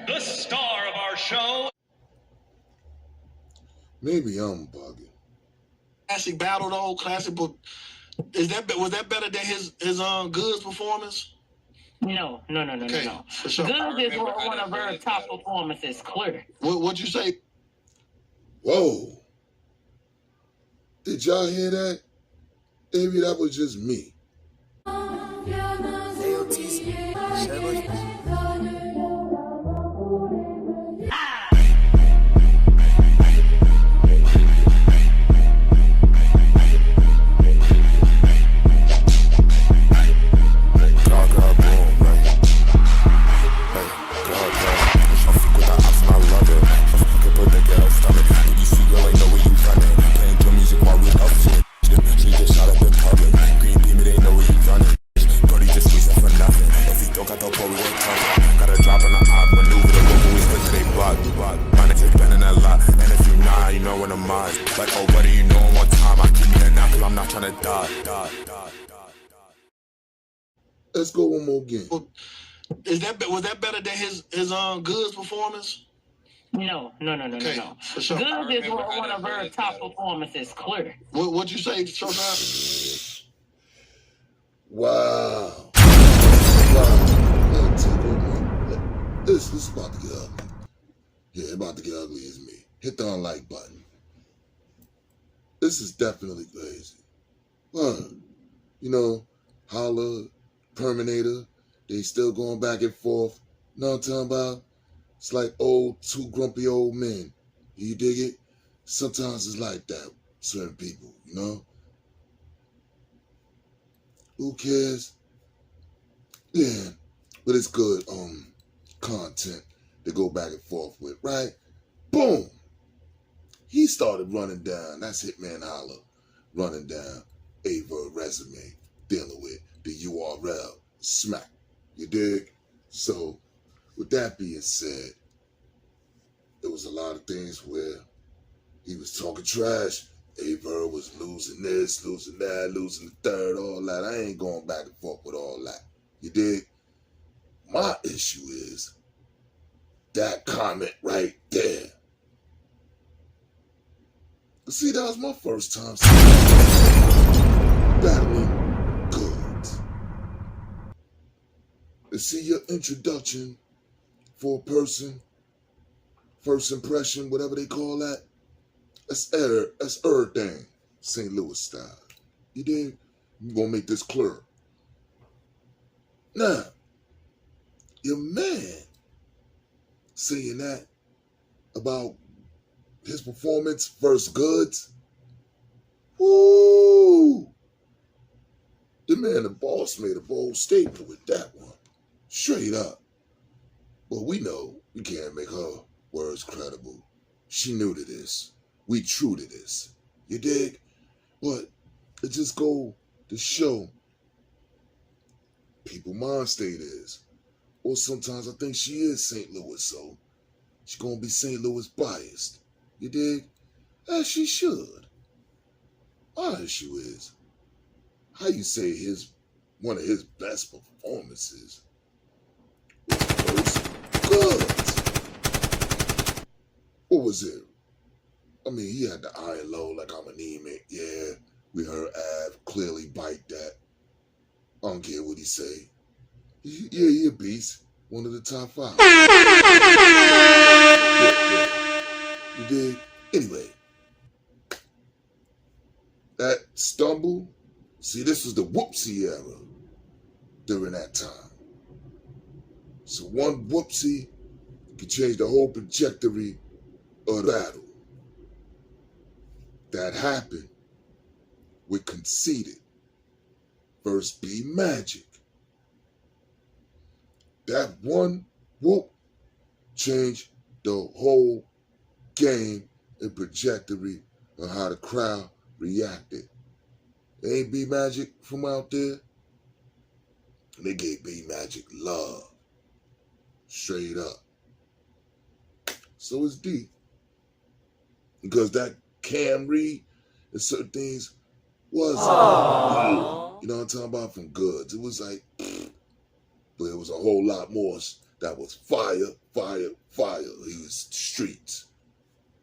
the star of our show. Maybe I'm bugging. Classic battle though, classic. But was that better than his GOODZ performance? No. For sure. GOODZ is one of her top performances, clear. What'd you say? Whoa. Did y'all hear that? Maybe that was just me. Like, oh, what do you know in one time? I keep me here now because I'm not trying to die. Let's go one more again. Was that better than his GOODZ performance? No. For sure. GOODZ is one of her top performances, clear. What'd you say, Showtime? Wow. This is about to get ugly. Yeah, it's about to get ugly as me. Hit the unlike button. This is definitely crazy. You know, Holla, Terminator, they still going back and forth. You know what I'm talking about? It's like two grumpy old men. You dig it? Sometimes it's like that, certain people, you know? Who cares? Yeah, but it's good content to go back and forth with, right? Boom! He started running down, that's Hitman Holla, running down AYE VERB resume, dealing with the URL, smack. You dig? So, with that being said, there was a lot of things where he was talking trash. AYE VERB was losing this, losing that, losing the third, all that. I ain't going back and forth with all that. You dig? My issue is that comment right there. See, that was my first time battling GOODZ. To see your introduction for a person, first impression, whatever they call that, that's everything, St. Louis style. You dig? I'm gonna make this clear. Now, your man saying that about his performance versus GOODZ. Woo! The man, the boss, made a bold statement with that one. Straight up. But we know we can't make her words credible. She knew to this. We true to this. You dig? But it just go to show people mind state is. Or sometimes I think she is St. Louis, so she's gonna be St. Louis biased. You dig? As she should. My issue is, how you say one of his best performances was versus GOODZ. What was it? I mean, he had the iron low like I'm anemic. Yeah, we heard Av clearly bite that. I don't care what he say. Yeah, he a beast. One of the top 5. Yeah. You dig? Anyway, that stumble, see, this was the whoopsie era during that time. So one whoopsie could change the whole trajectory of the battle. That happened with Conceited versus B Magic. That one whoop changed the whole game and trajectory of how the crowd reacted. It ain't B Magic from out there. They gave B Magic love. Straight up. So it's deep. Because that Camry and certain things was, you know what I'm talking about, from GOODZ. It was like, but it was a whole lot more that was fire, fire, fire. He was streets.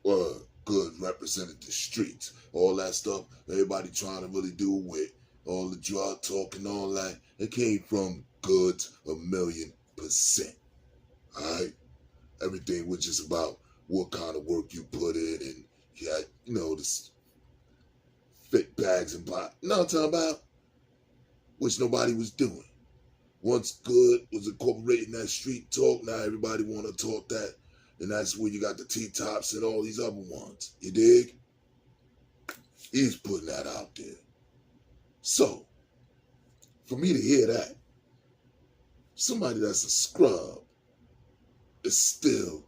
Word. Good represented the streets. All that stuff, everybody trying to really do with all the drug talk and all that. It came from GOODZ 1,000,000%. Alright? Everything was just about what kind of work you put in, and you had, this fit bags and buy. You know what I'm talking about? Which nobody was doing. Once GOODZ was incorporating that street talk, now everybody want to talk that. And that's where you got the T-Tops and all these other ones. You dig? He's putting that out there. So, for me to hear that, somebody that's a scrub, it still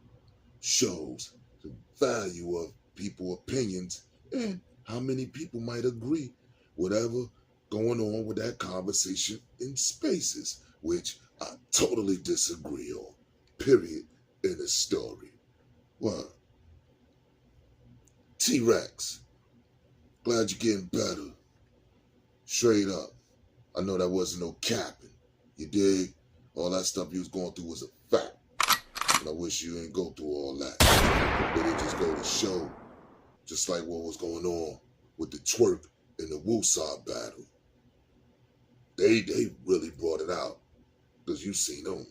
shows the value of people's opinions and how many people might agree whatever going on with that conversation in spaces, which I totally disagree on, period, in the story. What? T-Rex, glad you're getting better. Straight up. I know that wasn't no capping. You dig? All that stuff you was going through was a fact. And I wish you didn't go through all that. But it just go to show, just like what was going on with the twerk and the woosah battle. They really brought it out. Because you seen them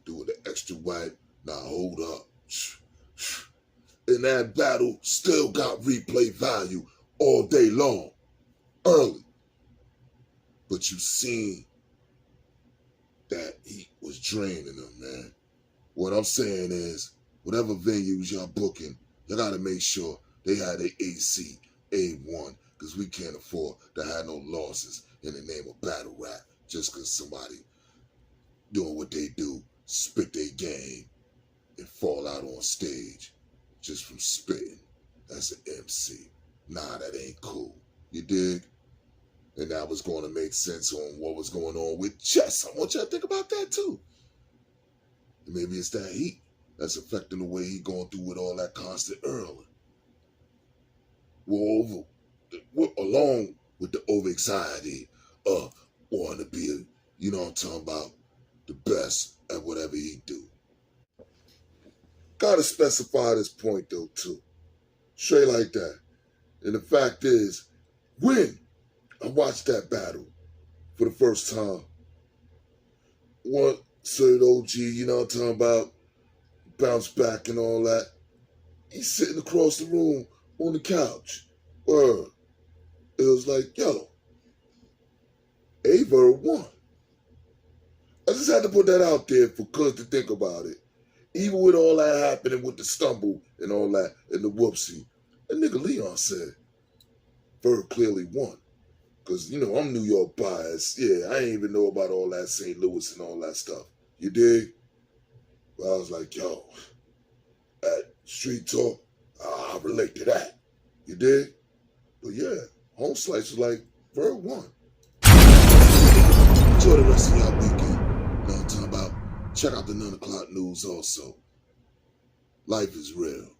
doing the extra wipe. Now hold up. And that battle still got replay value all day long. Early. But you seen that heat was draining them, man. What I'm saying is, whatever venues y'all booking, you gotta make sure they had their AC A1, because we can't afford to have no losses in the name of battle rap just because somebody doing what they do, spit their game, and fall out on stage just from spitting as an MC. Nah, that ain't cool. You dig? And that was going to make sense on what was going on with Chess. I want y'all to think about that too. And maybe it's that heat that's affecting the way he going through with all that constant earling. Along with the over-anxiety of wanting to be, you know what I'm talking about, the best at whatever he do. Gotta specify this point though too. Straight like that. And the fact is, when I watched that battle for the first time, one Sir OG, you know what I'm talking about, bounce back and all that. He's sitting across the room on the couch. Word. It was like, yo, AYE VERB won. I just had to put that out there for cuz to think about it. Even with all that happening with the stumble and all that and the whoopsie, that nigga Leon said, VERB clearly won. Because, I'm New York biased. Yeah, I ain't even know about all that St. Louis and all that stuff. You dig? But I was like, yo, at street talk, I relate to that. You dig? But yeah, Home Slice was like, VERB won. Enjoy the rest of y'all weekend. You know what I'm talking about? Check out the 9 o'clock news also. Life is real.